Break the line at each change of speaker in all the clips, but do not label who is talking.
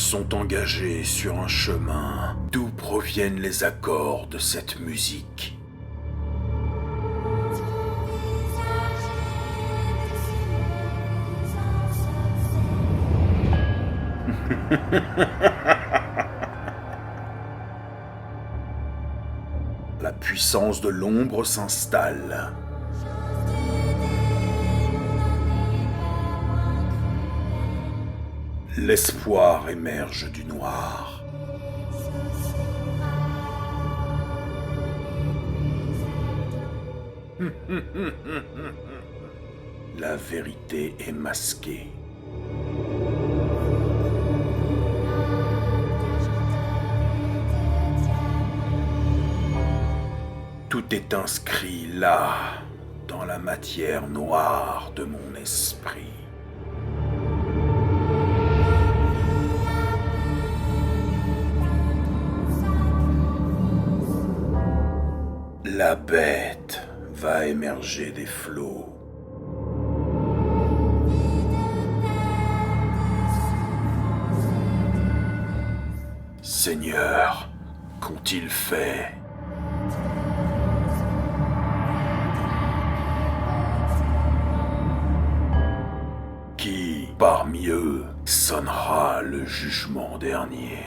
sont engagés sur un chemin d'où proviennent les accords de cette musique. La puissance de l'ombre s'installe. L'espoir émerge du noir. La vérité est masquée. Tout est inscrit là, dans la matière noire de mon esprit. La bête va émerger des flots. Seigneur, qu'ont-ils fait ? Qui, parmi eux, sonnera le jugement dernier ?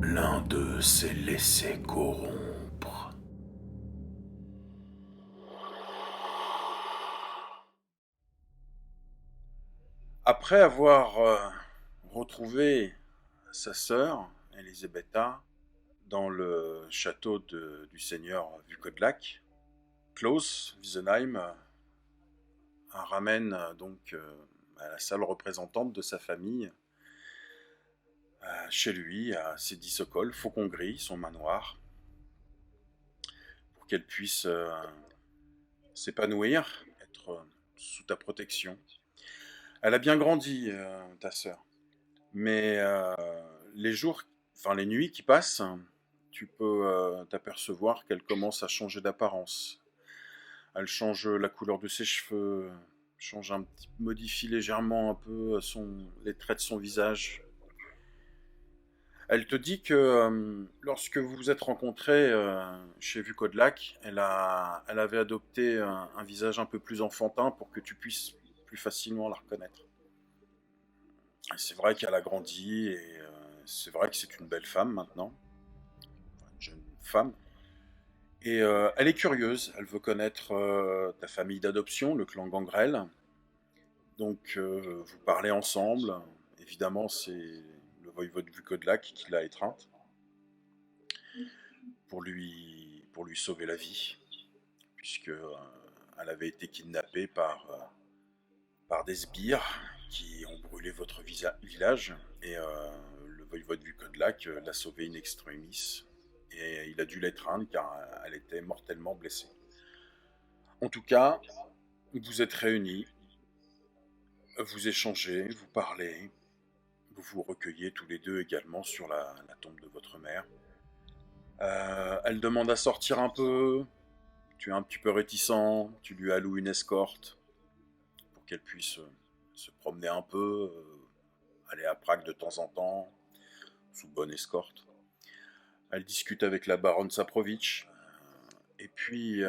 L'un d'eux s'est laissé corrompre. Après avoir retrouvé sa sœur, Elisabetta, dans le château du seigneur Vukodlak, Klaus Wiesenheim ramène donc à la salle représentante de sa famille chez lui, à Sidi Sokol, Faucon Gris, son manoir, pour qu'elle puisse s'épanouir, être sous ta protection. Elle a bien grandi, ta sœur, mais les nuits qui passent, tu peux t'apercevoir qu'elle commence à changer d'apparence. Elle change la couleur de ses cheveux, modifie légèrement un peu les traits de son visage. Elle te dit que lorsque vous vous êtes rencontrés chez Vukodlak, elle avait adopté un visage un peu plus enfantin pour que tu puisses plus facilement la reconnaître. Et c'est vrai qu'elle a grandi et c'est vrai que c'est une belle femme maintenant, une jeune femme. Et elle est curieuse, elle veut connaître ta famille d'adoption, le clan Gangrel. Donc vous parlez ensemble, évidemment c'est le voïvode Vukodlak qui l'a étreinte pour lui sauver la vie, puisque elle avait été kidnappée par des sbires qui ont brûlé votre village, et le voïvode Vukodlak l'a sauvée in extremis, et il a dû l'étreindre car elle était mortellement blessée. En tout cas, vous êtes réunis, vous échangez, vous parlez, vous vous recueillez tous les deux également sur la tombe de votre mère. Elle demande à sortir un peu, tu es un petit peu réticent, tu lui alloues une escorte pour qu'elle puisse se promener un peu, aller à Prague de temps en temps, sous bonne escorte. Elle discute avec la baronne Saprovitch, et puis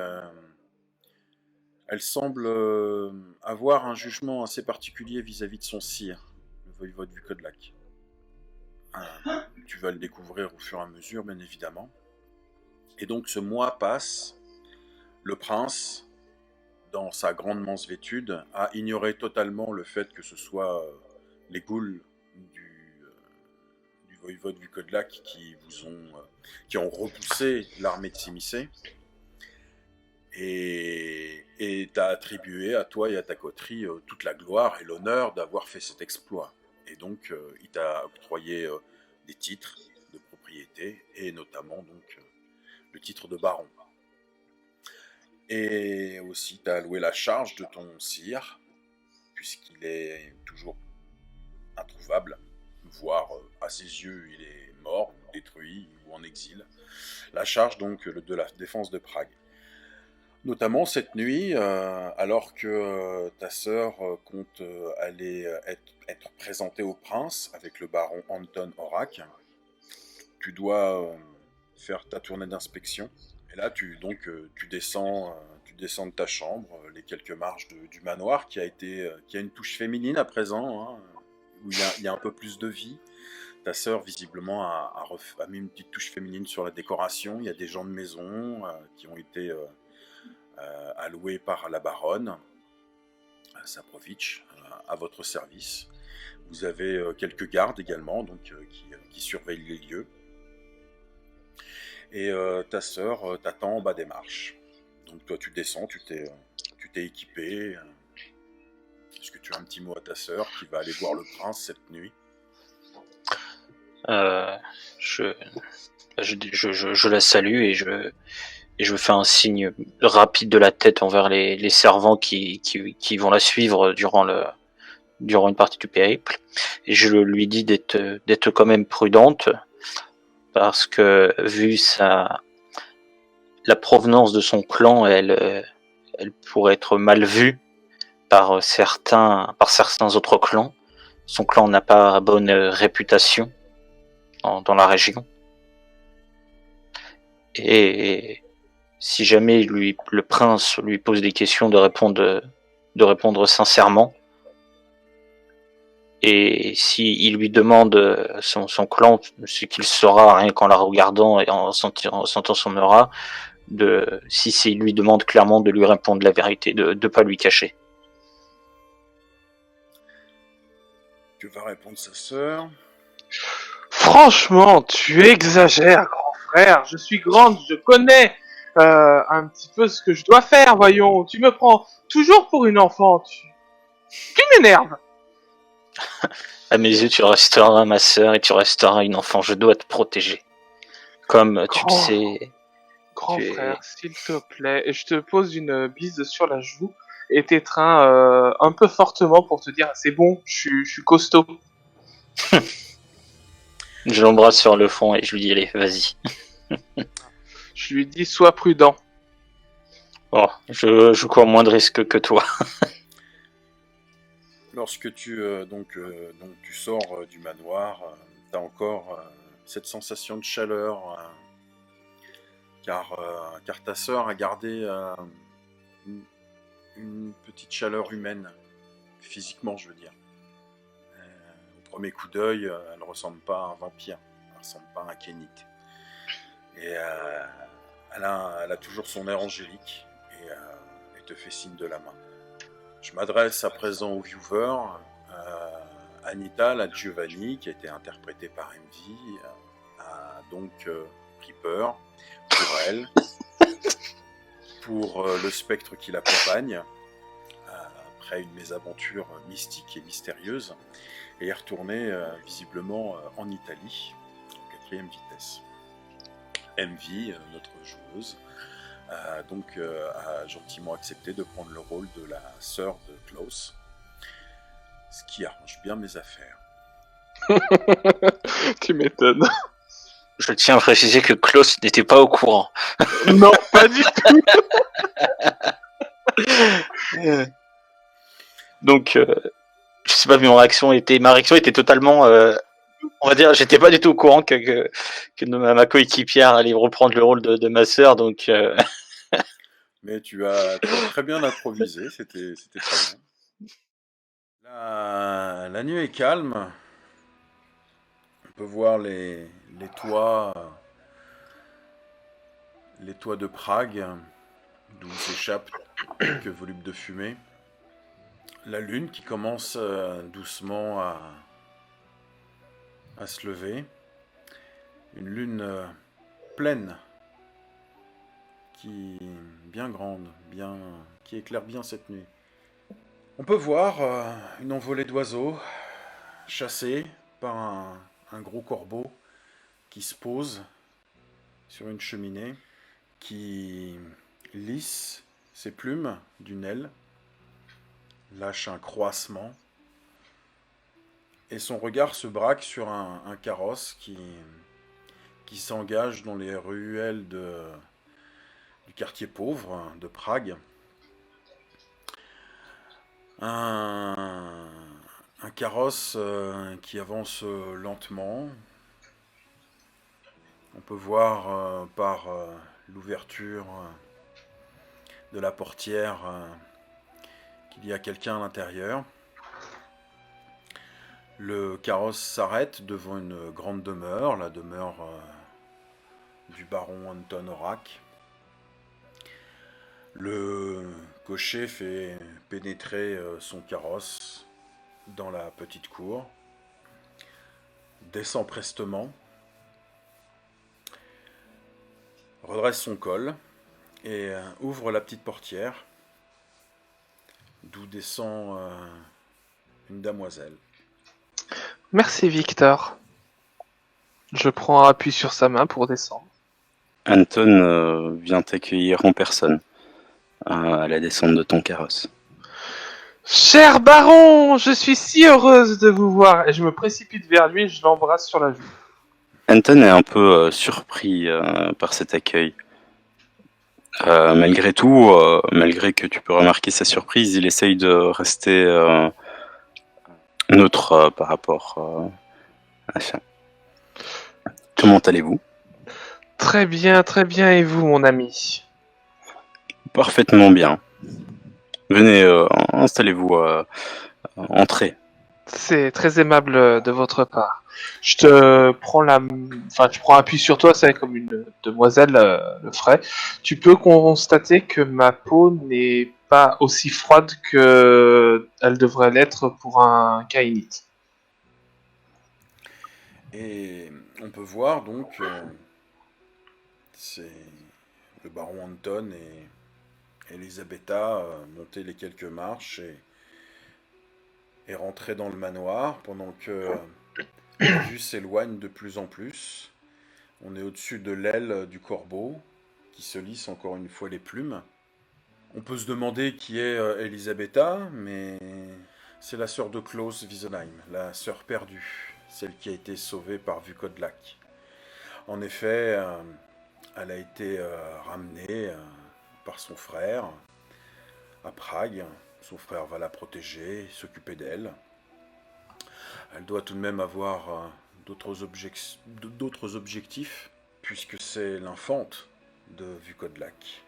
elle semble avoir un jugement assez particulier vis-à-vis de son sire, le voïvode Vukodlak. Tu vas le découvrir au fur et à mesure, bien évidemment. Et donc ce mois passe, le prince, dans sa grande mansuétude, a ignoré totalement le fait que ce soit les ghouls du voïvode Vukodlak qui ont repoussé l'armée de Simisé, et t'a attribué à toi et à ta coterie toute la gloire et l'honneur d'avoir fait cet exploit. Et donc il t'a octroyé des titres de propriété, et notamment donc le titre de baron. Et aussi t'as alloué la charge de ton sire, puisqu'il est toujours introuvable, voire à ses yeux il est mort, ou détruit, ou en exil. La charge donc de la défense de Prague. Notamment cette nuit, alors que ta sœur compte aller être présentée au prince avec le baron Anton Horak, tu dois faire ta tournée d'inspection. Et là, tu descends de ta chambre, les quelques marches du manoir qui a une touche féminine à présent, hein, où il y a un peu plus de vie. Ta sœur, visiblement, a mis une petite touche féminine sur la décoration. Il y a des gens de maison qui ont été alloués par la baronne, Saprovitch, à votre service. Vous avez quelques gardes également, donc qui surveillent les lieux. Et ta sœur t'attend en bas des marches. Donc toi, tu descends, tu t'es équipé. Est-ce que tu as un petit mot à ta sœur qui va aller voir le prince cette nuit?
Euh, je, je la salue et je fais un signe rapide de la tête envers les servants qui vont la suivre durant une partie du périple. Et je lui dis d'être quand même prudente parce que vu la provenance de son clan, elle pourrait être mal vue par certains autres clans. Son clan n'a pas bonne réputation dans la région. Et si jamais le prince lui pose des questions, de répondre sincèrement. Et s'il lui demande son clan, ce qu'il saura rien qu'en la regardant et en sentant son aura, si il lui demande clairement de lui répondre la vérité, de pas lui cacher.
Que va répondre sa sœur?
Franchement, tu exagères, grand frère. Je suis grande, je connais un petit peu ce que je dois faire, voyons. Tu me prends toujours pour une enfant. Tu m'énerves.
À mes yeux, tu resteras ma sœur et tu resteras une enfant. Je dois te protéger. Comme tu le sais.
Grand frère, s'il te plaît, et je te pose une bise sur la joue et t'étreins un peu fortement pour te dire c'est bon, je suis costaud.
Je l'embrasse sur le front et je lui dis allez, vas-y.
Je lui dis sois prudent.
Oh, je cours moins de risques que toi.
Lorsque tu sors du manoir, tu as encore cette sensation de chaleur, car ta sœur a gardé une petite chaleur humaine, physiquement je veux dire. Au premier coup d'œil, elle ne ressemble pas à un vampire, elle ne ressemble pas à un kénite. Et elle a toujours son air angélique et te fait signe de la main. Je m'adresse à présent aux viewers. Anita, la Giovanni, qui a été interprétée par MV, a donc pris peur pour elle, pour le spectre qui l'accompagne, après une mésaventure mystique et mystérieuse, et est retournée visiblement en Italie, en 4e vitesse. MV, notre joueuse, a gentiment accepté de prendre le rôle de la sœur de Klaus, ce qui arrange bien mes affaires.
Tu m'étonnes.
Je tiens à préciser que Klaus n'était pas au courant.
Non, pas du tout.
Donc, je sais pas, ma réaction était totalement, on va dire, j'étais pas du tout au courant que ma coéquipière allait reprendre le rôle de ma sœur, donc.
Mais tu as très bien improvisé, c'était très bien. La nuit est calme. On peut voir les toits de Prague, d'où s'échappent quelques volutes de fumée. La lune qui commence doucement à se lever. Une lune pleine, qui est bien grande, qui éclaire bien cette nuit. On peut voir une envolée d'oiseaux chassés par un gros corbeau qui se pose sur une cheminée, qui lisse ses plumes d'une aile, lâche un croassement, et son regard se braque sur un carrosse qui s'engage dans les ruelles du quartier pauvre de Prague. Un, un carrosse qui avance lentement. On peut voir par l'ouverture de la portière qu'il y a quelqu'un à l'intérieur. Le carrosse s'arrête devant une grande demeure, la demeure du baron Anton Horak. Le cocher fait pénétrer son carrosse dans la petite cour, descend prestement, redresse son col et ouvre la petite portière, d'où descend une damoiselle.
Merci Victor. Je prends appui sur sa main pour descendre.
Anton vient t'accueillir en personne à la descente de ton carrosse.
Cher baron, je suis si heureuse de vous voir. Et je me précipite vers lui et je l'embrasse sur la joue.
Anton est un peu surpris par cet accueil. Malgré tout, malgré que tu peux remarquer sa surprise, il essaye de rester neutre par rapport à ça. Comment allez-vous ?
Très bien, et vous, mon ami?
Parfaitement bien. Venez, installez-vous, entrez.
C'est très aimable de votre part. Je prends appui sur toi, c'est comme une demoiselle le ferait. Tu peux constater que ma peau n'est pas aussi froide que elle devrait l'être pour un kainite.
Et on peut voir donc, c'est le baron Anton et Elisabetta monter les quelques marches et rentrer dans le manoir pendant que la vue s'éloigne de plus en plus. On est au-dessus de l'aile du corbeau qui se lisse encore une fois les plumes. On peut se demander qui est Elisabetta, mais c'est la sœur de Klaus Wiesenheim, la sœur perdue, celle qui a été sauvée par Vukodlak. En effet, elle a été ramenée par son frère à Prague. Son frère va la protéger, s'occuper d'elle. Elle doit tout de même avoir d'autres objectifs, puisque c'est l'infante de Vukodlak.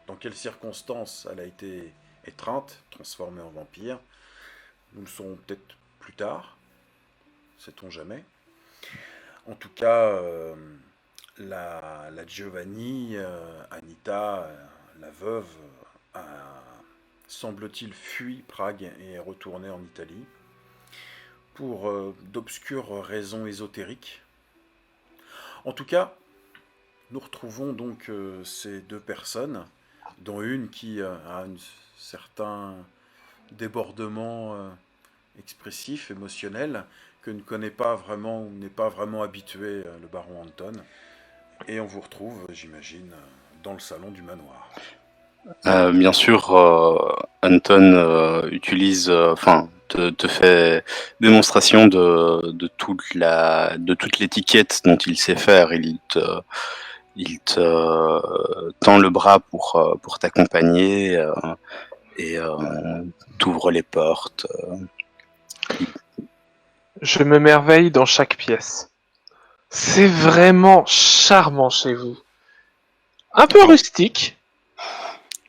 Dans quelles circonstances elle a été étreinte, transformée en vampire, nous le saurons peut-être plus tard, sait-on jamais. En tout cas, la Giovanni, Anita, la veuve, a, semble-t-il, fui Prague et est retournée en Italie pour d'obscures raisons ésotériques. En tout cas, nous retrouvons donc ces deux personnes, dont une qui a un certain débordement expressif, émotionnel, que ne connaît pas vraiment, ou n'est pas vraiment habitué le baron Anton. Et on vous retrouve, j'imagine, dans le salon du manoir.
Bien sûr, Anton utilise, te fait démonstration de toute l'étiquette dont il sait faire. Il te tend le bras pour t'accompagner et t'ouvre les portes.
Je me merveille dans chaque pièce. C'est vraiment charmant chez vous. Un peu rustique,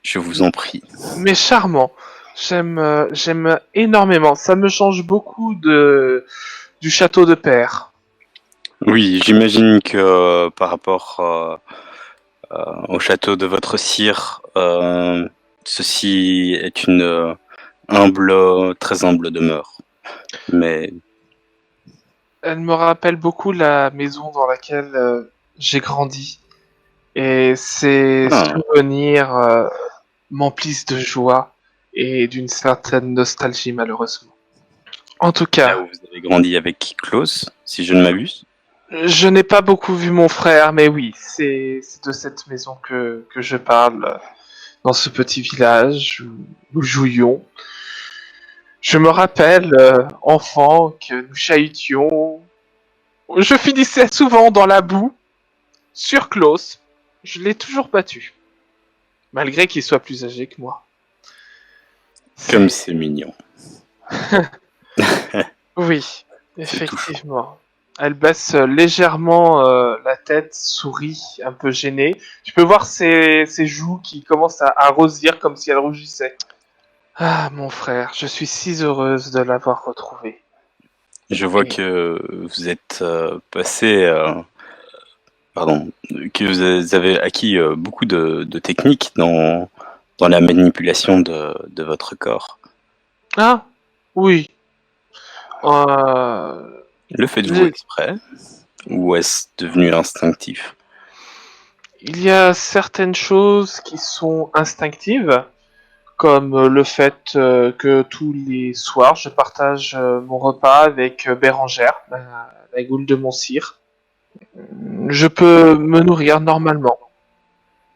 Je vous en prie.
mais charmant. J'aime énormément. Ça me change beaucoup du château de Père.
Oui, j'imagine que par rapport au château de votre sire, ceci est une très humble demeure. Mais
Elle me rappelle beaucoup la maison dans laquelle j'ai grandi. Et ces souvenirs m'emplissent de joie et d'une certaine nostalgie, malheureusement. En tout
là
cas,
où vous avez grandi avec Klaus, si je ne m'abuse.
je n'ai pas beaucoup vu mon frère, mais oui, c'est de cette maison que je parle, dans ce petit village où nous jouions. Je me rappelle, enfant, que nous chahutions. Je finissais souvent dans la boue, sur Klaus. Je l'ai toujours battu. malgré qu'il soit plus âgé que moi.
Comme c'est mignon.
Oui,
C'est
effectivement. Elle baisse légèrement la tête, sourit, un peu gênée. Tu peux voir ses joues qui commencent à rosir comme si elle rougissait. Ah, mon frère, je suis si heureuse de l'avoir retrouvé.
Je vois
Et-
que vous êtes passé, pardon, que vous avez acquis beaucoup de techniques dans la manipulation de votre corps.
Ah, oui. Euh,
Le faites-vous
le-
exprès ou est-ce devenu instinctif?
Il y a certaines choses qui sont instinctives, comme le fait que tous les soirs, je partage mon repas avec Bérangère, la goule de mon cire. Je peux me nourrir normalement,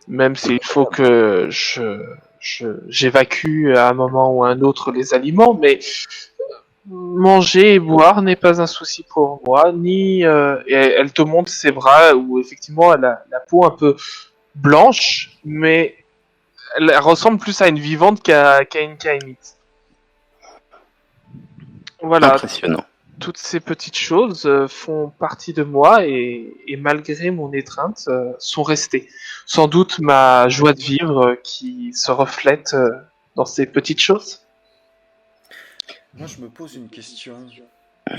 même s'il faut que j'évacue à un moment ou à un autre les aliments, mais manger et boire n'est pas un souci pour moi, ni et elle te montre ses bras où effectivement elle a la peau un peu blanche, mais elle ressemble plus à une vivante qu'à une kainite. Voilà,
Impressionnant.
toutes ces petites choses font partie de moi et malgré mon étreinte, sont restées. Sans doute ma joie de vivre qui se reflète dans ces petites choses.
Moi, je me pose une question. À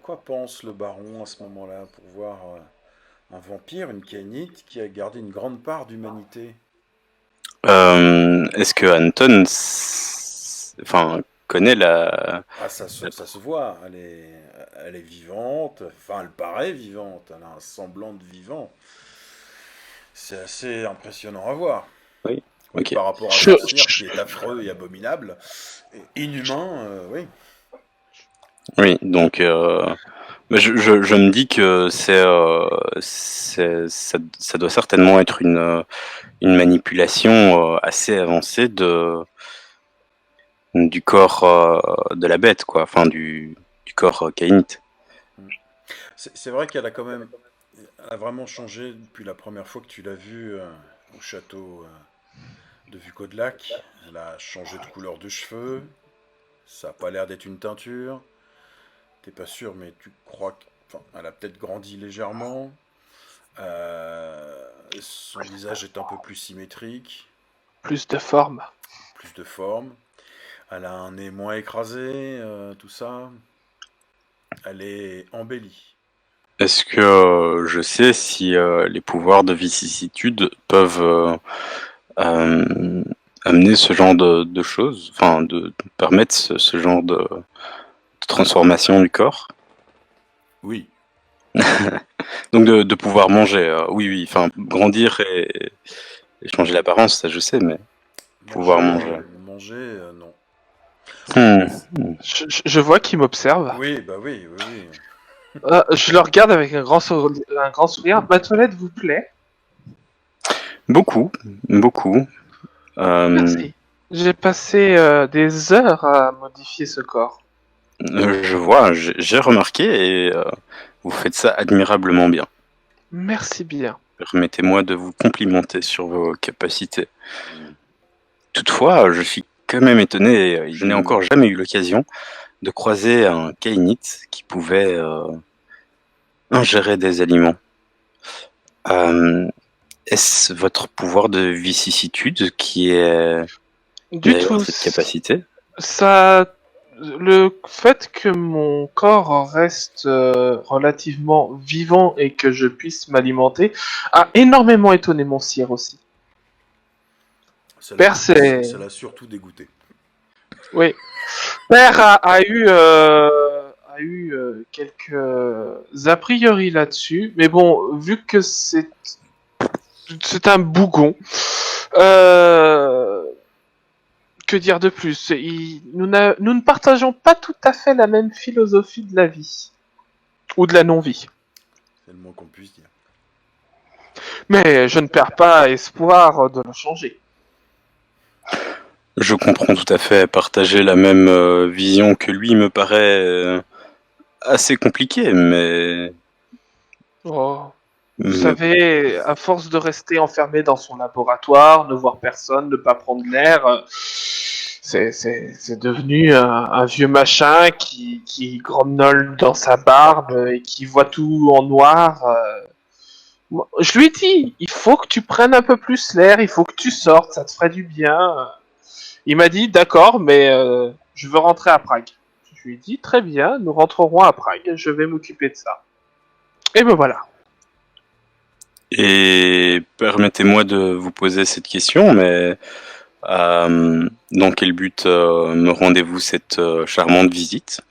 quoi pense le baron à ce moment-là pour voir un vampire, une Kainite, qui a gardé une grande part d'humanité?
Est-ce que Anton enfin, connaît la...
Ah, ça se voit, elle est vivante, enfin, elle paraît vivante, elle a un semblant de vivant. C'est assez impressionnant à voir.
Oui,
Oui,
ok.
par rapport à
Je,
son cire
je-
qui est affreux et abominable, et inhumain, oui.
Oui, donc mais je me dis que ça doit certainement être une manipulation assez avancée du corps de la bête, quoi. Enfin, du corps kainite.
C'est vrai qu'elle a quand même, elle a vraiment changé depuis la première fois que tu l'as vue au château de Vukodlak. Elle a changé de couleur de cheveux, ça a pas l'air d'être une teinture. T'es pas sûr, mais tu crois enfin, elle a peut-être grandi légèrement. Son visage est un peu plus symétrique,
plus de forme.
plus de forme. Elle a un nez moins écrasé, tout ça. Elle est embellie.
Est-ce que je sais si les pouvoirs de vicissitude peuvent euh, amener ce genre de choses, enfin, de permettre ce genre de transformation du corps?
Oui.
Donc de pouvoir manger, oui, oui, enfin, grandir et changer l'apparence, ça je sais, mais pouvoir manger.
Manger, non.
Hmm.
Je vois qu'il m'observe.
Oui, bah oui, oui, oui.
Je le regarde avec un grand sourire. Ma toilette vous plaît?
Beaucoup, beaucoup. Euh,
Merci. J'ai passé des heures à modifier ce corps.
je vois, j'ai remarqué et vous faites ça admirablement bien.
Merci bien.
Permettez-moi de vous complimenter sur vos capacités. Toutefois, je suis quand même étonné, je n'ai encore jamais eu l'occasion de croiser un kainite qui pouvait ingérer des aliments. Euh, Est-ce votre pouvoir de vicissitude qui est
Du
derrière
tout.
cette capacité?
Ça, le fait que mon corps reste relativement vivant et que je puisse m'alimenter a énormément étonné mon sire aussi. Père, c'est...
Ça l'a surtout dégoûté.
Oui. Père a eu quelques a priori là-dessus, mais bon, vu que c'est un bougon, euh, que dire de plus? Nous ne partageons pas tout à fait la même philosophie de la vie ou de la non-vie.
C'est le moins qu'on puisse dire.
Mais je ne perds pas espoir de le changer.
Je comprends tout à fait. Partager la même vision que lui me paraît assez compliqué, mais
Oh. Vous savez, à force de rester enfermé dans son laboratoire, ne voir personne, ne pas prendre l'air, c'est devenu un vieux machin qui grommelle dans sa barbe et qui voit tout en noir. Je lui ai dit, il faut que tu prennes un peu plus l'air, il faut que tu sortes, ça te ferait du bien. Il m'a dit, d'accord, mais je veux rentrer à Prague. Je lui ai dit, très bien, nous rentrerons à Prague, je vais m'occuper de ça. Et ben voilà.
Et permettez-moi de vous poser cette question, mais dans quel but me rendez-vous cette charmante visite?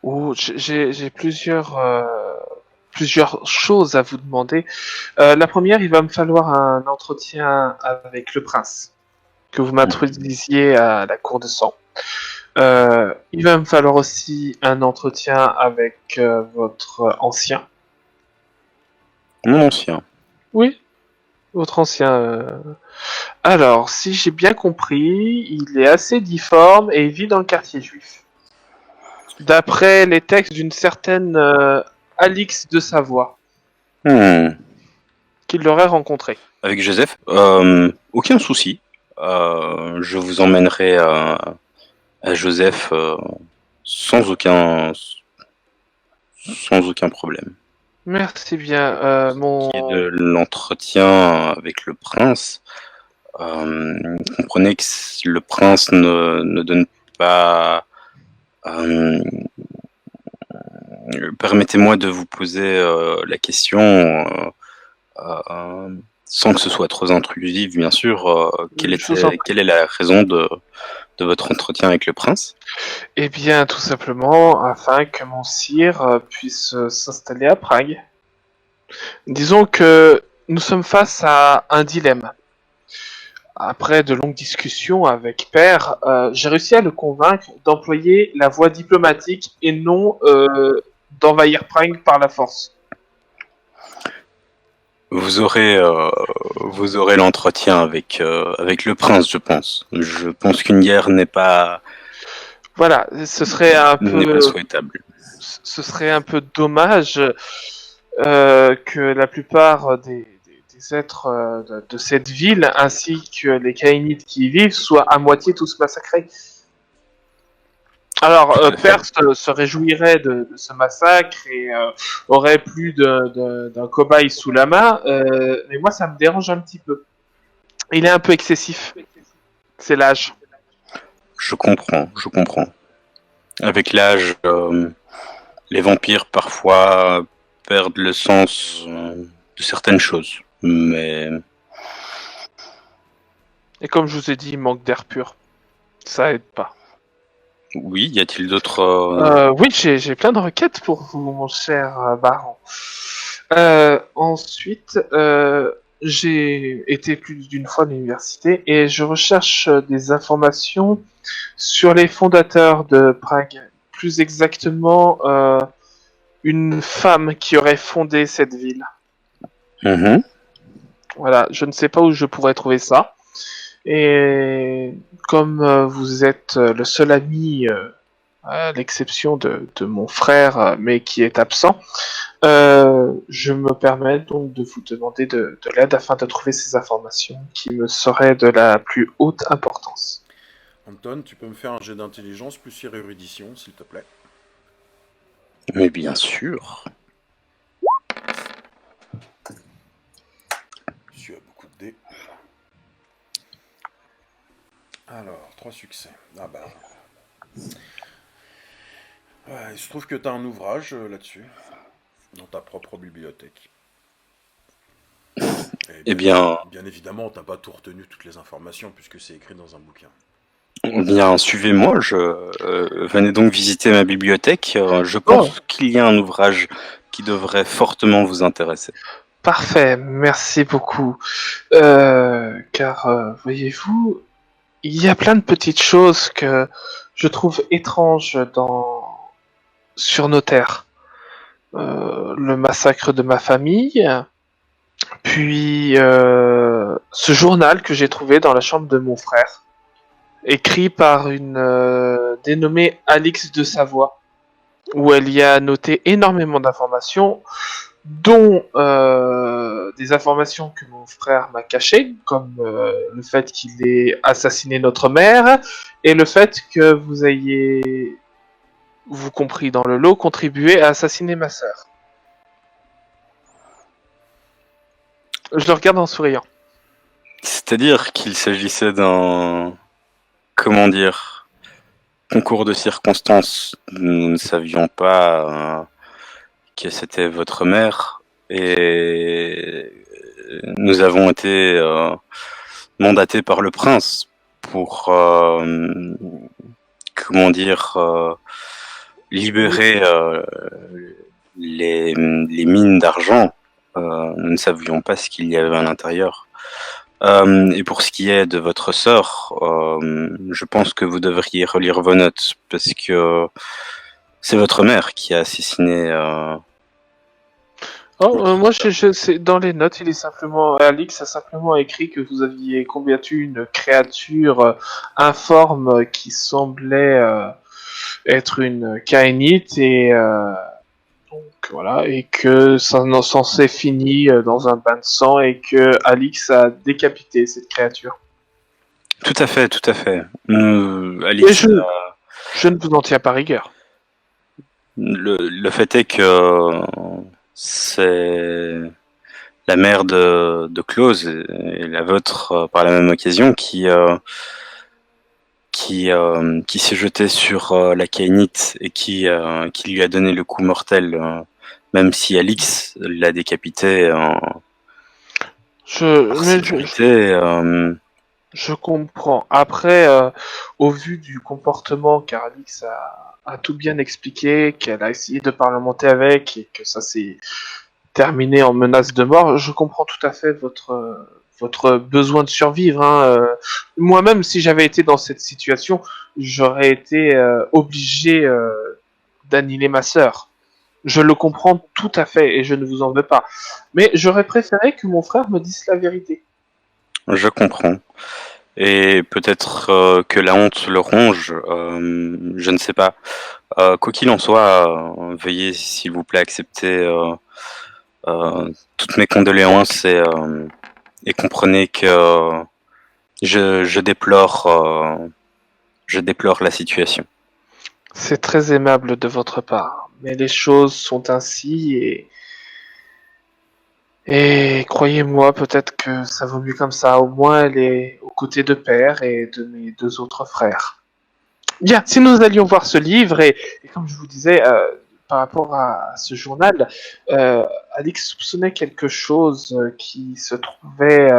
Oh, j'ai plusieurs choses à vous demander. La première, il va me falloir un entretien avec le prince, que vous m'introduisiez à la cour de sang. Il va me falloir aussi un entretien avec votre ancien.
Mon ancien.
Oui, votre ancien. Alors, si j'ai bien compris, il est assez difforme et il vit dans le quartier juif. D'après les textes d'une certaine Alix de Savoie, qu'il l'aurait rencontré.
Avec Joseph, aucun souci. Je vous emmènerai à Joseph sans aucun problème.
Merci bien.
Qui est de l'entretien avec le prince. Comprenez que le prince ne donne pas. Permettez-moi de vous poser la question sans que ce soit trop intrusif, bien sûr. Quelle est la raison de votre entretien avec le prince?
Eh bien, tout simplement afin que mon sire puisse s'installer à Prague. Disons que nous sommes face à un dilemme. Après de longues discussions avec Père, j'ai réussi à le convaincre d'employer la voie diplomatique et non d'envahir Prague par la force.
Vous aurez l'entretien avec le prince, je pense. Je pense qu'une guerre n'est pas.
Voilà, ce serait un
n'est
peu
pas souhaitable.
Ce serait un peu dommage que la plupart des êtres de cette ville, ainsi que les Kainites qui y vivent, soient à moitié tous massacrés. Alors, Père se réjouirait de ce massacre et aurait plus d'un cobaye sous la main, mais moi ça me dérange un petit peu. Il est un peu excessif. C'est l'âge.
Je comprends. Avec l'âge, les vampires parfois perdent le sens de certaines choses, mais...
Et comme je vous ai dit, il manque d'air pur. Ça aide pas.
Oui, y a-t-il d'autres...
Oui, j'ai plein de requêtes pour vous, mon cher baron. Ensuite, j'ai été plus d'une fois à l'université et je recherche des informations sur les fondateurs de Prague. Plus exactement, une femme qui aurait fondé cette ville. Voilà, je ne sais pas où je pourrais trouver ça. Et comme vous êtes le seul ami, à l'exception de mon frère, mais qui est absent, je me permets donc de vous demander de l'aide afin de trouver ces informations qui me seraient de la plus haute importance.
Anton, tu peux me faire un jet d'intelligence plus érudition, s'il te plaît?
Mais bien sûr.
Monsieur a beaucoup de dés. Alors, 3 succès. Ah bah... Ouais, il se trouve que tu as un ouvrage là-dessus, dans ta propre bibliothèque.
Eh bien...
Bien évidemment, t'as pas tout retenu, toutes les informations, puisque c'est écrit dans un bouquin.
Eh bien, suivez-moi, venez donc visiter ma bibliothèque. Je pense qu'il y a un ouvrage qui devrait fortement vous intéresser.
Parfait, merci beaucoup. Car, voyez-vous, il y a plein de petites choses que je trouve étranges sur nos terres. Le massacre de ma famille, puis ce journal que j'ai trouvé dans la chambre de mon frère, écrit par une dénommée Alix de Savoie, où elle y a noté énormément d'informations, dont des informations que mon frère m'a cachées, comme le fait qu'il ait assassiné notre mère, et le fait que vous ayez, vous compris dans le lot, contribué à assassiner ma sœur. Je le regarde en souriant.
C'est-à-dire qu'il s'agissait d'un, comment dire, concours de circonstances. Nous ne savions pas que c'était votre mère et nous avons été mandatés par le prince pour, comment dire, libérer les mines d'argent. Nous ne savions pas ce qu'il y avait à l'intérieur. Et pour ce qui est de votre sœur, je pense que vous devriez relire vos notes parce que c'est votre mère qui a assassiné.
Moi, c'est dans les notes, il est simplement, Alix a simplement écrit que vous aviez combattu une créature informe qui semblait être une Kainite et donc voilà, et que ça s'est fini dans un bain de sang et que Alix a décapité cette créature.
Tout à fait, tout à fait.
Et
Alix,
je ne vous en tiens pas rigueur.
le fait est que c'est la mère de Clause et la vôtre par la même occasion qui s'est jeté sur la Kainite et qui lui a donné le coup mortel, même si Alix l'a décapité par sécurité.
Je comprends. Après, au vu du comportement, car Alix a tout bien expliqué, qu'elle a essayé de parlementer avec et que ça s'est terminé en menace de mort, je comprends tout à fait votre besoin de survivre. Hein. Moi-même, si j'avais été dans cette situation, j'aurais été obligé d'annihiler ma sœur. Je le comprends tout à fait et je ne vous en veux pas. Mais j'aurais préféré que mon frère me dise la vérité.
Je comprends. Et peut-être que la honte le ronge, je ne sais pas. Quoi qu'il en soit, veuillez s'il vous plaît accepter toutes mes condoléances et comprenez que je déplore la situation.
C'est très aimable de votre part, mais les choses sont ainsi et croyez-moi, peut-être que ça vaut mieux comme ça. Au moins, elle est aux côtés de père et de mes deux autres frères. Bien, si nous allions voir ce livre, et comme je vous disais, par rapport à ce journal, Alix soupçonnait quelque chose qui se trouvait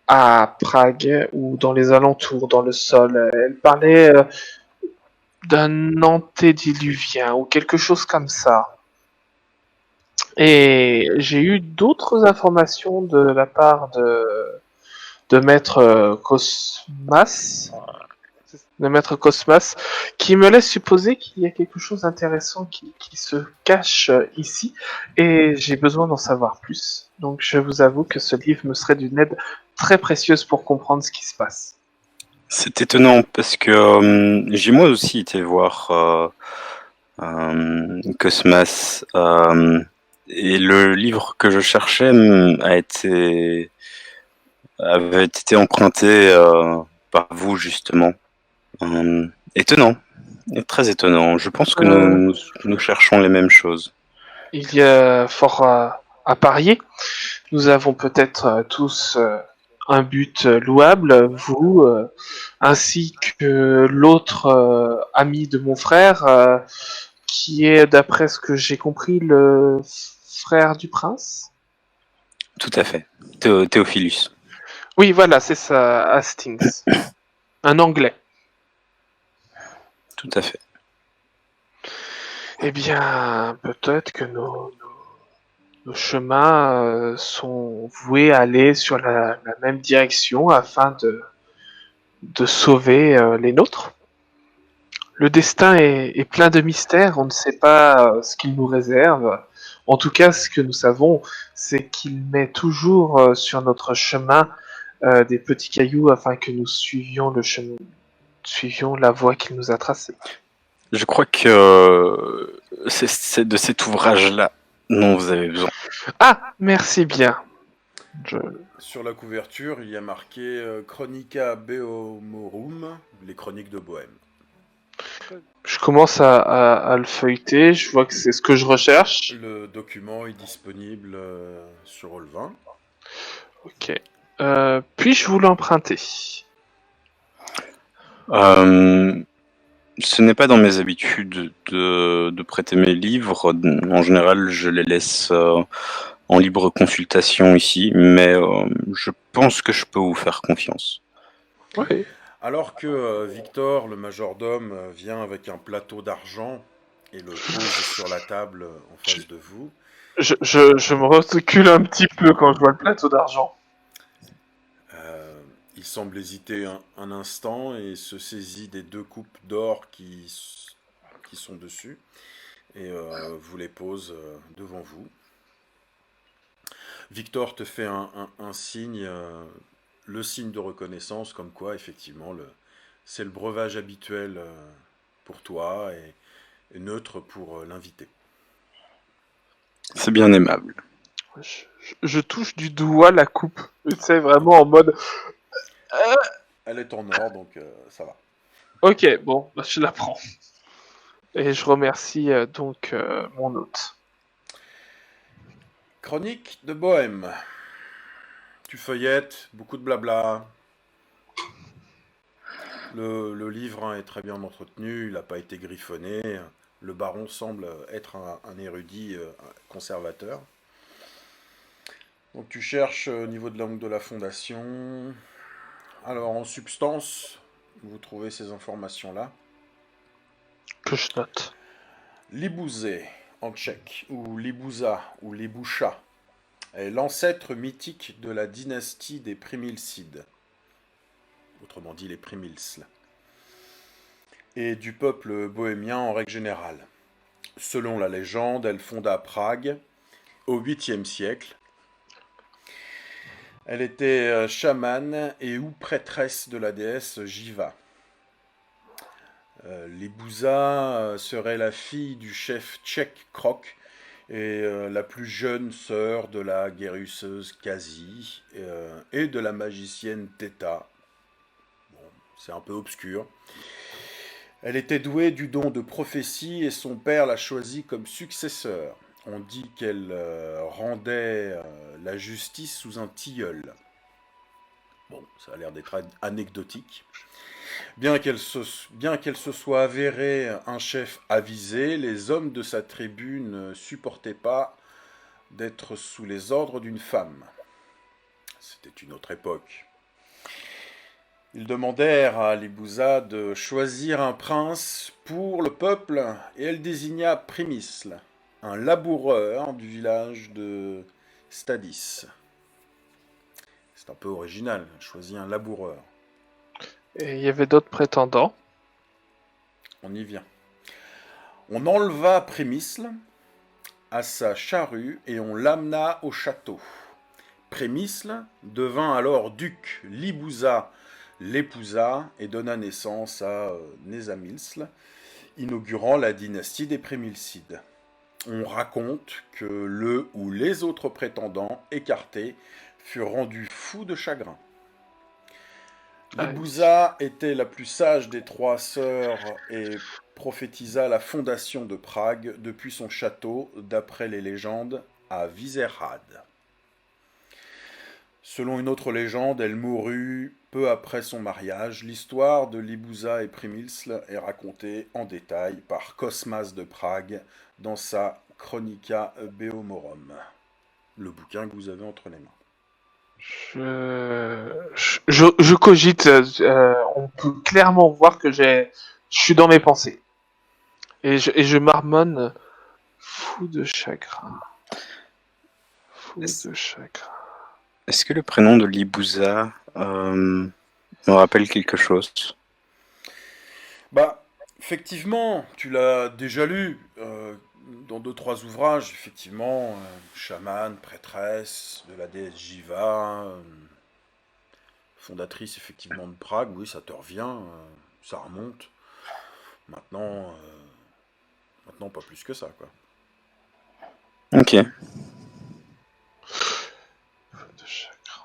à Prague ou dans les alentours, dans le sol. Elle parlait d'un antédiluvien ou quelque chose comme ça. Et j'ai eu d'autres informations de la part de Maître Cosmas, qui me laisse supposer qu'il y a quelque chose d'intéressant qui se cache ici, et j'ai besoin d'en savoir plus. Donc je vous avoue que ce livre me serait d'une aide très précieuse pour comprendre ce qui se passe.
C'est étonnant parce que j'ai moi aussi été voir Cosmas et le livre que je cherchais avait été emprunté par vous justement. Étonnant, très étonnant. Je pense que nous cherchons les mêmes choses.
Il y a fort à parier. Nous avons peut-être tous un but louable, vous, ainsi que l'autre ami de mon frère, qui est, d'après ce que j'ai compris, le frère du prince.
Tout à fait. Théophilus.
Oui, voilà, c'est ça, Hastings. Un Anglais.
Tout à fait.
Eh bien, peut-être que nos chemins sont voués à aller sur la même direction afin de sauver les nôtres. Le destin est plein de mystères, on ne sait pas ce qu'il nous réserve. En tout cas, ce que nous savons, c'est qu'il met toujours sur notre chemin des petits cailloux afin que nous suivions la voie qu'il nous a tracée.
Je crois que c'est de cet ouvrage-là dont vous avez besoin.
Ah, merci bien. Je,
Sur la couverture, il y a marqué Chronica Beomorum, les chroniques de Bohême.
je commence à le feuilleter, je vois que c'est ce que je recherche.
Le document est disponible sur Roll20.
Ok. Puis-je vous l'emprunter?
Ce n'est pas dans mes habitudes de prêter mes livres. En général, je les laisse en libre consultation ici, mais je pense que je peux vous faire confiance.
Oui.
Alors que Victor, le majordome, vient avec un plateau d'argent et le pose sur la table en face de vous,
Je me recule un petit peu quand je vois le plateau d'argent.
il semble hésiter un instant et se saisit des 2 coupes d'or qui sont dessus et vous les pose devant vous. Victor te fait un signe, le signe de reconnaissance, comme quoi effectivement c'est le breuvage habituel pour toi et neutre pour l'invité.
C'est bien aimable.
Je touche du doigt la coupe. Tu sais, vraiment en mode...
Elle est en or, donc ça va.
Ok, bon, bah, je la prends. Et je remercie donc mon hôte.
Chronique de Bohême. Tu feuillettes, beaucoup de blabla. Le livre est très bien entretenu, il n'a pas été griffonné. Le baron semble être un érudit conservateur. Donc tu cherches au niveau de l'angle de la fondation. Alors en substance, vous trouvez ces informations-là.
Que je note.
Libouzé en tchèque, ou Libouza, ou Liboucha, est l'ancêtre mythique de la dynastie des Primilcides, autrement dit les Primils, et du peuple bohémien en règle générale. Selon la légende, elle fonda Prague au 8e siècle. Elle était chamane et ou prêtresse de la déesse Jiva. Libouza serait la fille du chef tchèque Krok et la plus jeune sœur de la guérisseuse Kazi et de la magicienne Theta. Bon, c'est un peu obscur. Elle était douée du don de prophétie et son père l'a choisie comme successeur. On dit qu'elle rendait la justice sous un tilleul. Bon, ça a l'air d'être anecdotique. Bien qu'elle se soit avérée un chef avisé, les hommes de sa tribu ne supportaient pas d'être sous les ordres d'une femme. C'était une autre époque. Ils demandèrent à Libouza de choisir un prince pour le peuple et elle désigna Primisle, un laboureur du village de Stadis. C'est un peu original, choisir un laboureur.
Et il y avait d'autres prétendants.
On y vient. On enleva Primisle à sa charrue et on l'amena au château. Prémisle devint alors duc. Libouza l'épousa et donna naissance à Nézamilsle, inaugurant la dynastie des Prémilcides. On raconte que le ou les autres prétendants écartés furent rendus fous de chagrin. Libouza était la plus sage des 3 sœurs et prophétisa la fondation de Prague depuis son château, d'après les légendes, à Vyšehrad. Selon une autre légende, elle mourut peu après son mariage. L'histoire de Libouza et Primilsle est racontée en détail par Cosmas de Prague dans sa Chronica Beomorum, le bouquin que vous avez entre les mains.
Je cogite. On peut clairement voir que je suis dans mes pensées. Et je marmonne. Fou de chagrin. Fou de chagrin.
Est-ce que le prénom de Libouza me rappelle quelque chose?
Bah, effectivement, tu l'as déjà lu dans 2-3 ouvrages, effectivement, chamane, prêtresse de la déesse Jiva, fondatrice effectivement de Prague, oui, ça te revient, ça remonte. Maintenant, pas plus que ça, quoi.
Ok.
De chagrin.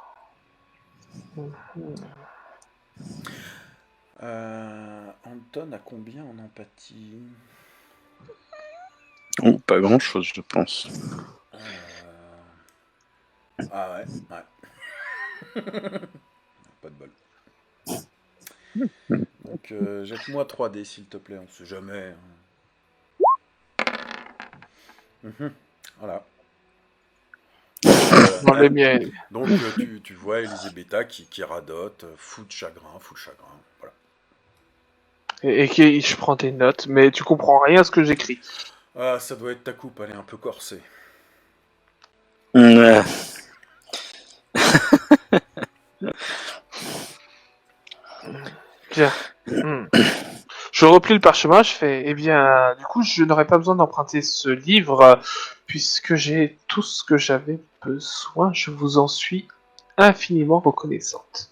Anton a combien en empathie?
Oh, pas grand chose, je pense.
Ah ouais, ouais. Pas de bol. Donc jette-moi 3D s'il te plaît, on sait jamais. Mhm. Voilà.
Dans les miens.
Donc tu vois Elisabetta qui radote, fou de chagrin, voilà.
Je prends des notes, mais tu comprends rien à ce que j'écris.
Ah, ça doit être ta coupe, elle est un peu corsée.
Ouais.
Bien. Hmm. Je replie le parchemin, je fais, eh bien, du coup, je n'aurais pas besoin d'emprunter ce livre, puisque j'ai tout ce que j'avais besoin. Je vous en suis infiniment reconnaissante.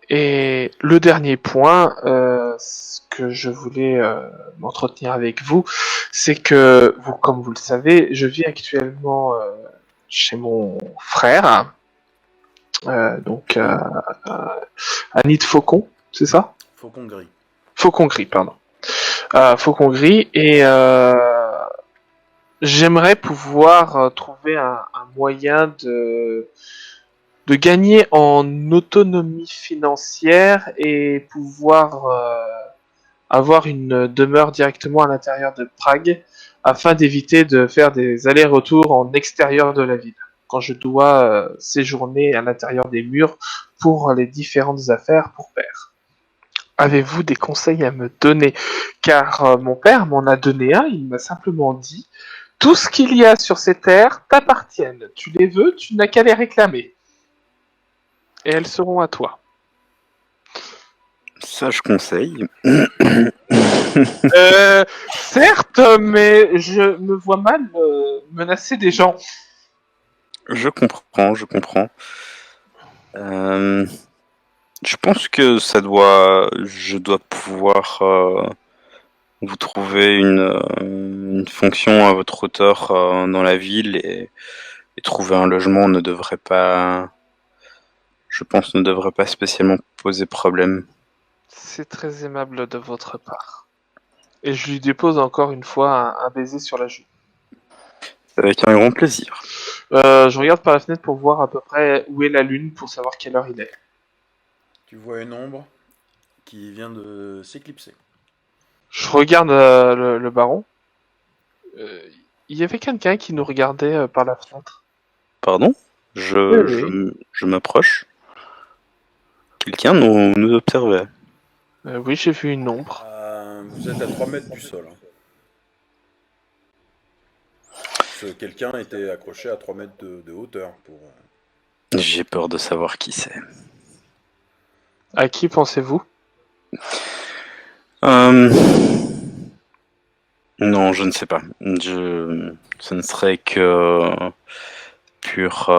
Et le dernier point, ce que je voulais m'entretenir avec vous, c'est que, vous, comme vous le savez, je vis actuellement chez mon frère, donc à Nid Faucon, c'est ça?
Faucon gris.
Faucon gris, pardon. Faucon gris, et j'aimerais pouvoir trouver un moyen de gagner en autonomie financière et pouvoir avoir une demeure directement à l'intérieur de Prague afin d'éviter de faire des allers-retours en extérieur de la ville quand je dois séjourner à l'intérieur des murs pour les différentes affaires pour père. Avez-vous des conseils à me donner? Car mon père m'en a donné un, il m'a simplement dit tout ce qu'il y a sur ces terres t'appartiennent. Tu les veux, tu n'as qu'à les réclamer. Et elles seront à toi.
Ça, je conseille.
Certes, mais je me vois mal menacer des gens.
Je comprends, je comprends. Je pense que je dois pouvoir vous trouver une fonction à votre hauteur dans la ville et trouver un logement je pense, ne devrait pas spécialement poser problème.
C'est très aimable de votre part. Et je lui dépose encore une fois un baiser sur la joue.
Avec un grand plaisir.
Je regarde par la fenêtre pour voir à peu près où est la lune pour savoir quelle heure il est.
Tu vois une ombre qui vient de s'éclipser.
Je regarde le baron. Il y avait quelqu'un qui nous regardait par la fenêtre.
Pardon?
Oui, oui.
Je m'approche. Quelqu'un nous observait.
Oui, j'ai vu une ombre.
Vous êtes à 3 mètres du sol. Hein. Quelqu'un était accroché à 3 mètres de hauteur pour.
J'ai peur de savoir qui c'est.
À qui pensez-vous?
Non, je ne sais pas. Ce ne serait que pur.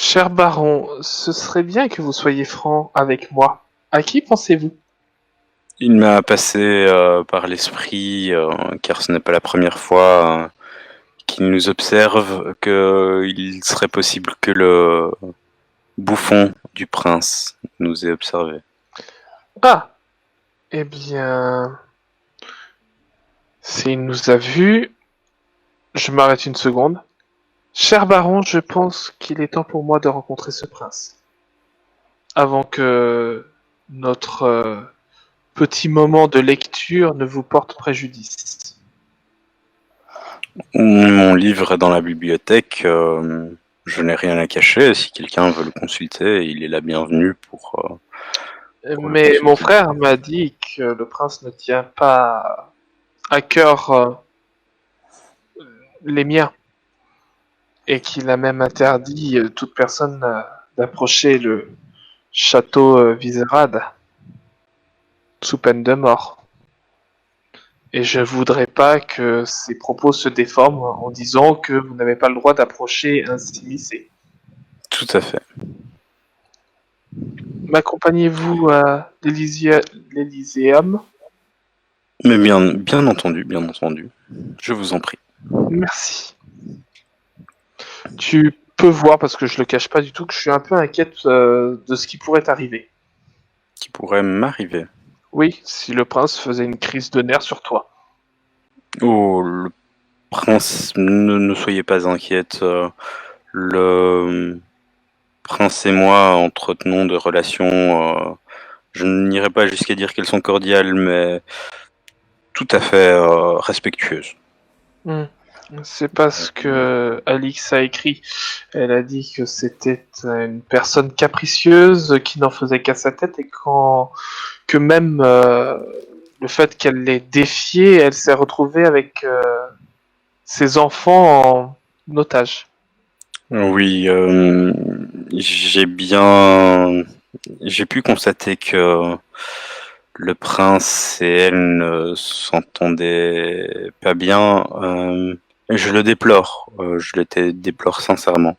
Cher baron, ce serait bien que vous soyez franc avec moi. À qui pensez-vous?
Il m'a passé par l'esprit, car ce n'est pas la première fois qu'il nous observe, qu'il serait possible que le bouffon du prince nous ait observés.
Ah, eh bien, s'il nous a vus, je m'arrête une seconde. Cher baron, je pense qu'il est temps pour moi de rencontrer ce prince. Avant que notre petit moment de lecture ne vous porte préjudice.
Mon livre est dans la bibliothèque. Je n'ai rien à cacher. Si quelqu'un veut le consulter, il est la bienvenue pour le
Mais mon
consulter.
frère m'a dit que le prince ne tient pas à cœur les miens et qu'il a même interdit toute personne d'approcher le château Vizerad sous peine de mort. Et je voudrais pas que ces propos se déforment en disant que vous n'avez pas le droit d'approcher un Simicé.
Tout à fait.
M'accompagnez-vous à l'Elyséeum?
Mais bien entendu, bien entendu. Je vous en prie.
Merci. Tu peux voir, parce que je le cache pas du tout, que je suis un peu inquiète de ce qui pourrait arriver.
Qui pourrait m'arriver.
Oui, si le prince faisait une crise de nerfs sur toi.
Oh, le prince, ne soyez pas inquiète. Le prince et moi entretenons de relations, je n'irai pas jusqu'à dire qu'elles sont cordiales, mais tout à fait respectueuses.
Hmm. C'est parce que Alix a écrit. Elle a dit que c'était une personne capricieuse qui n'en faisait qu'à sa tête et que même le fait qu'elle l'ait défié, elle s'est retrouvée avec ses enfants en otage.
Oui, j'ai pu constater que le prince et elle ne s'entendaient pas bien. Et je le déplore. Je le déplore sincèrement.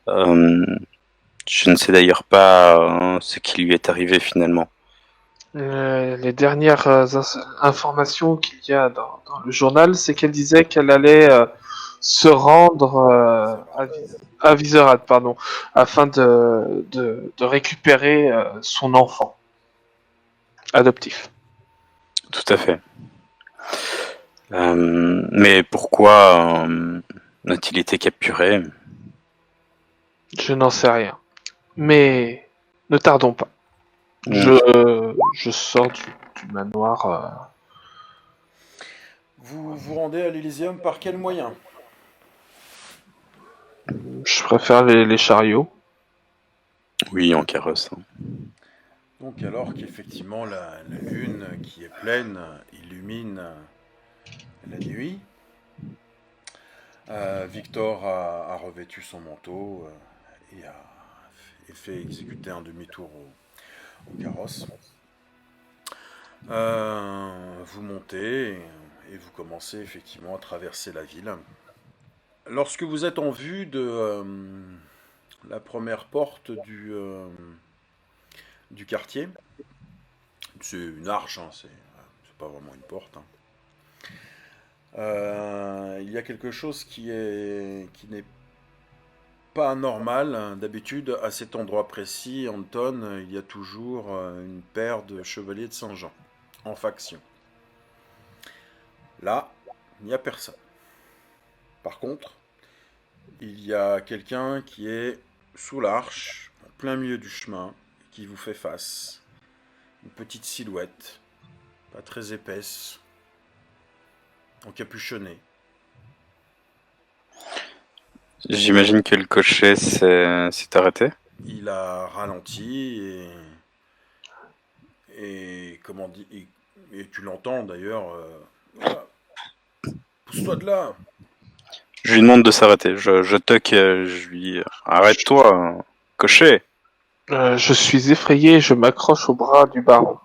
Je ne sais d'ailleurs pas ce qui lui est arrivé finalement.
Les dernières informations qu'il y a dans le journal, c'est qu'elle disait qu'elle allait se rendre à Visegrad, pardon, afin de récupérer son enfant adoptif.
Tout à fait. Mais pourquoi a-t-il été capturé?
Je n'en sais rien. Mais ne tardons pas. Je sors du manoir.
Vous vous rendez à l'Elysium par quel moyen?
Je préfère les chariots.
Oui, en carrosse.
Donc alors qu'effectivement la lune qui est pleine illumine la nuit, Victor a revêtu son manteau et fait exécuter un demi-tour au carrosse. Vous montez et vous commencez effectivement à traverser la ville. Lorsque vous êtes en vue de la première porte du quartier, c'est une arche, hein, c'est pas vraiment une porte, hein. Il y a quelque chose qui n'est pas normal. D'habitude, à cet endroit précis, Anton, il y a toujours une paire de chevaliers de Saint-Jean en faction. Là, il n'y a personne. Par contre, il y a quelqu'un qui est sous l'arche, en plein milieu du chemin, qui vous fait face. Une petite silhouette, pas très épaisse, encapuchonnée.
J'imagine que le cocher s'est arrêté.
Il a ralenti et comment dit et tu l'entends d'ailleurs. Ah, pousse-toi de là.
Je lui demande de s'arrêter. Je toque, je lui dis arrête-toi, cocher.
Je suis effrayé et je m'accroche au bras du baron.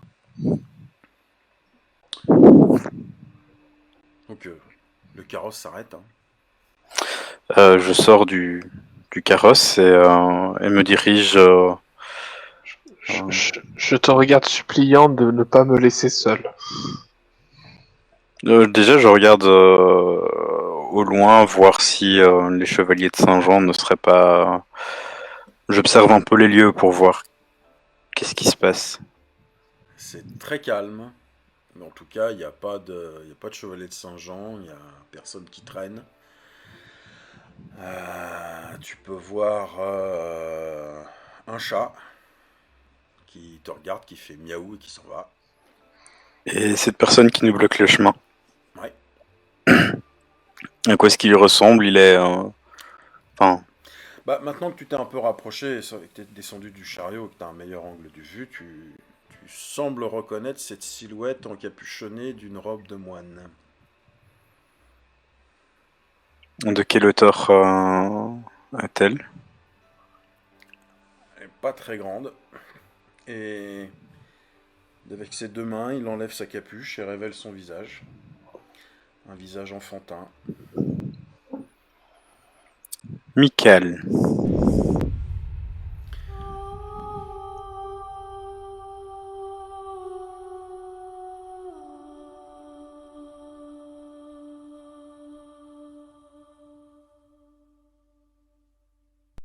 Donc le carrosse s'arrête, hein.
Je sors du carrosse et me dirige.
Je te regarde suppliant de ne pas me laisser seul.
Déjà, je regarde au loin voir si les chevaliers de Saint-Jean ne seraient pas. J'observe un peu les lieux pour voir qu'est-ce qui se passe.
C'est très calme. Mais en tout cas, il n'y a pas de chevalier de Saint-Jean, il n'y a personne qui traîne. Tu peux voir un chat qui te regarde, qui fait miaou et qui s'en va.
Et cette personne qui nous bloque le chemin,
Ouais.
à quoi est-ce qu'il lui ressemble? Il est. Enfin,
Bah, maintenant que tu t'es un peu rapproché et que tu es descendu du chariot et que tu as un meilleur angle de vue, tu sembles reconnaître cette silhouette encapuchonnée d'une robe de moine.
de quelle hauteur est-elle?
Elle n'est pas très grande. Et avec ses deux mains, il enlève sa capuche et révèle son visage. Un visage enfantin.
Michael.